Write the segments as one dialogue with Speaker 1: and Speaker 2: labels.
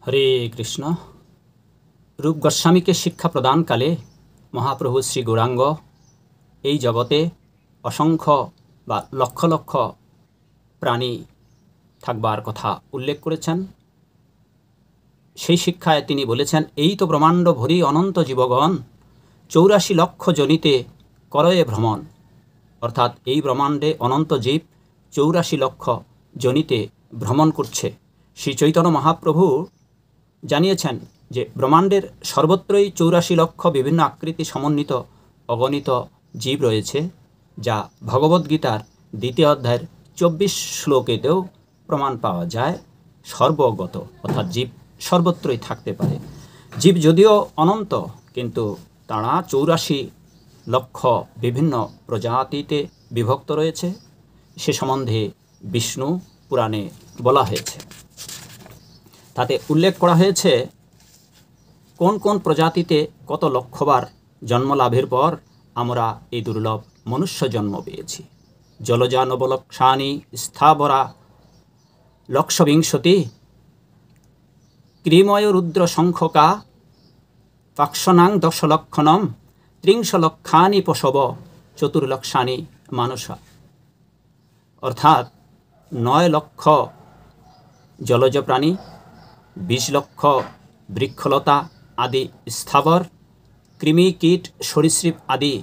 Speaker 1: হরে কৃষ্ণ। রূপ গোস্বামীকে শিক্ষা প্রদানকালে মহাপ্রভু শ্রী গৌরাঙ্গ এই জগতে অসংখ্য বা লক্ষ লক্ষ প্রাণী থাকবার কথা উল্লেখ করেছেন। সেই শিক্ষায় তিনি বলেছেন, এই তো ব্রহ্মাণ্ড ভরি অনন্ত জীবগণ 84 লক্ষ জনিতে করয়ে ভ্রমণ। অর্থাৎ এই ব্রহ্মাণ্ডে অনন্ত জীব 84 লক্ষ জনিতে ভ্রমণ করছে। শ্রী চৈতন্য মহাপ্রভু জানিয়েছেন যে ব্রহ্মাণ্ডের সর্বত্রই 84 লক্ষ বিভিন্ন আকৃতি সমন্বিত অগণিত জীব রয়েছে, যা ভগবদ্গীতার 2য় অধ্যায়ের 24 শ্লোকেতেও প্রমাণ পাওয়া যায়। সর্বগত অর্থাৎ জীব সর্বত্রই থাকতে পারে। জীব যদিও অনন্ত, কিন্তু তারা 84 লক্ষ বিভিন্ন প্রজাতিতে বিভক্ত রয়েছে। সে সম্বন্ধে বিষ্ণু পুরাণে বলা হয়েছে। তাতে উল্লেখ করা হয়েছে কোন কোন প্রজাতিতে কত লক্ষবার জন্ম লাভের পর আমরা এই দুর্লভ মনুষ্য জন্ম পেয়েছি। জলজা নবলক্ষানি স্থাবরা লক্ষবিংশতি ক্রিময় রুদ্র সংখ্যকা পাক্ষনাং দশলক্ষণম 30 লক্ষানি পশব চতুর্লক্ষানি মানুষা। অর্থাৎ 9 লক্ষ জলজ প্রাণী, 20 লক্ষ বৃক্ষলতা আদি স্থাবর, কৃমি কীট সরীসৃপ আদি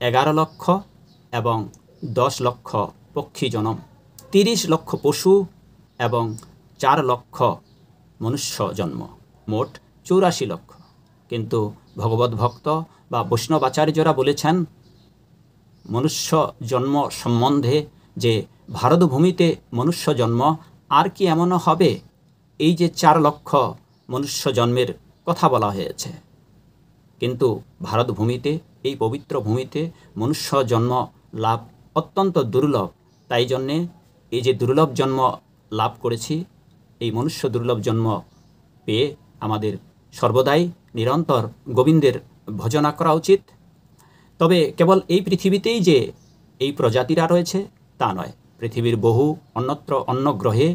Speaker 1: 11 লক্ষ এবং 10 লক্ষ পক্ষী জনম, 30 লক্ষ পশু এবং 4 লক্ষ মনুষ্য জন্ম, মোট 84 লক্ষ। কিন্তু ভগবত ভক্ত বা বৈষ্ণবাচার্যরা বলেছেন মনুষ্য জন্ম সম্বন্ধে যে ভারতভূমিতে মনুষ্য জন্ম আর কি এমন হবে, এই যে 4 লক্ষ মনুষ্য জন্মের কথা বলা হয়েছে, কিন্তু ভারতভূমিতে এই পবিত্র ভূমিতে মনুষ্য জন্ম লাভ অত্যন্ত দুর্লভ। তাই জন্যে এই যে দুর্লভ জন্ম লাভ করেছি, এই মনুষ্য দুর্লভ জন্ম পেয়ে আমাদের সর্বদাই নিরন্তর গোবিন্দের ভজনা করা উচিত। তবে কেবল এই পৃথিবীতেই যে এই প্রজাতিরা রয়েছে তা নয়, পৃথিবীর বহু অন্যত্র অন্য গ্রহে,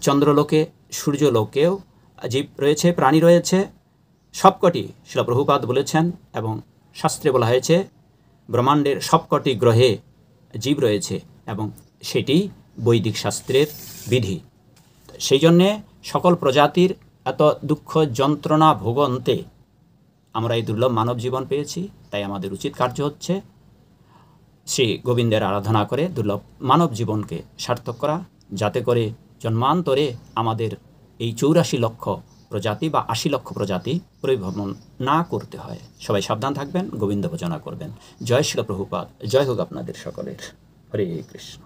Speaker 1: চন্দ্রলোকে, সূর্যলোকেও জীব রয়েছে, প্রাণী রয়েছে। সবকটি শ্রীল প্রভুপাদ বলেছেন এবং শাস্ত্রে বলা হয়েছে ব্রহ্মাণ্ডের সবকটি গ্রহে জীব রয়েছে এবং সেটি বৈদিক শাস্ত্রের বিধি। সেই জন্যে সকল প্রজাতির এত দুঃখ যন্ত্রণা ভোগান্তে আমরা এই দুর্লভ মানব জীবন পেয়েছি। তাই আমাদের উচিত কার্য হচ্ছে শ্রী গোবিন্দের আরাধনা করে দুর্লভ মানব জীবনকে সার্থক করা, যাতে করে জন্মান্তরে আমাদের এই 84 লক্ষ প্রজাতি বা 80 লক্ষ প্রজাতি পরিভ্রমণ না করতে হয়। সবাই সাবধান থাকবেন, গোবিন্দ ভজনা করবেন। জয় শ্রীল প্রভুপাদ, জয় হোক আপনাদের সকলের। হরে কৃষ্ণ।